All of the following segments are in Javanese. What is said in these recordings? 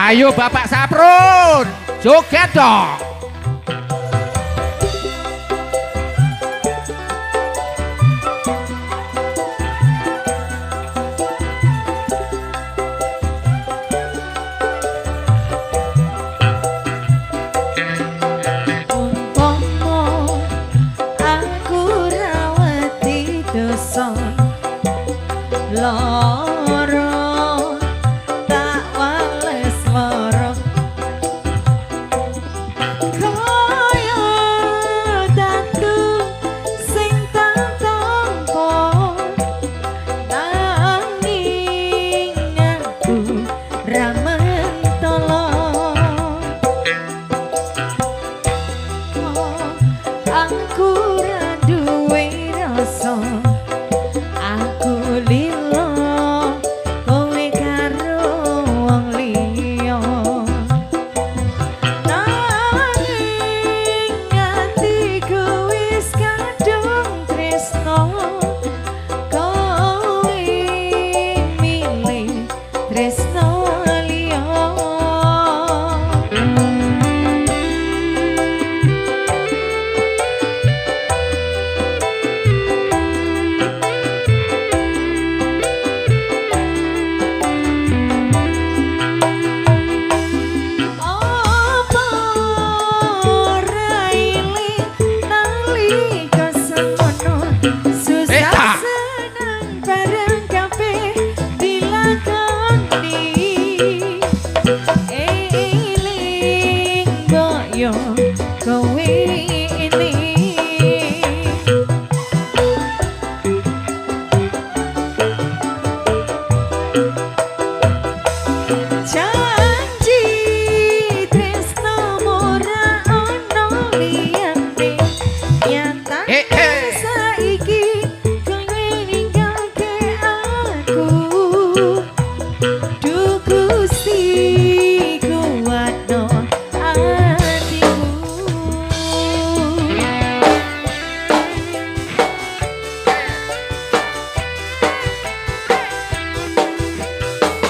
Ayo Bapak Saprun, joget dong.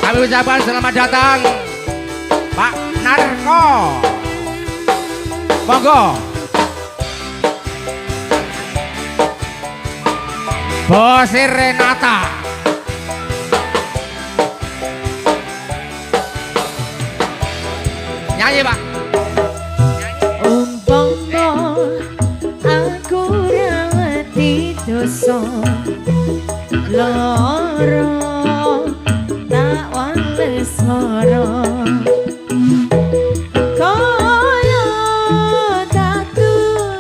Kami ucapkan selamat datang Pak Narko. Monggo. Bos Renata. Nyanyi Pak. Umpama aku rawati dosa lara tak wales lara kaya datu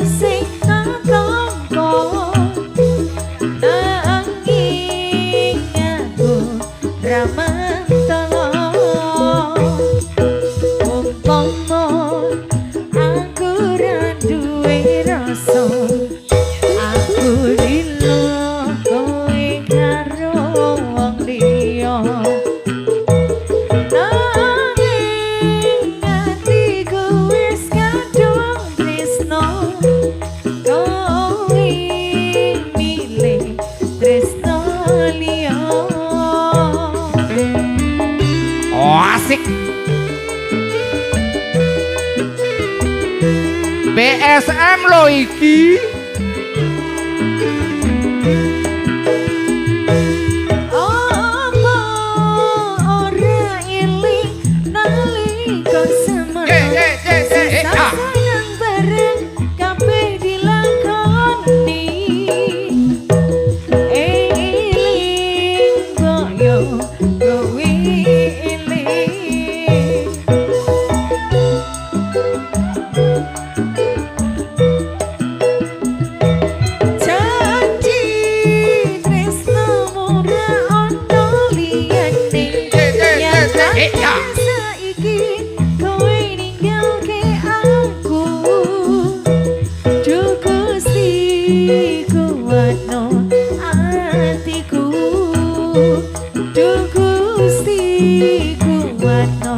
sing katompo nanging aku ramantala umpama aku ra duwe rasa aku lilo kowe karo wong liya Asik. BSM lo iki. Apa ora eling nalika semana sayang bareng kabeh dilakoni eling boyo kowe saiki kowe ninggalke aku Duh Gusti kuwatno atiku Duh Gusti kuwatno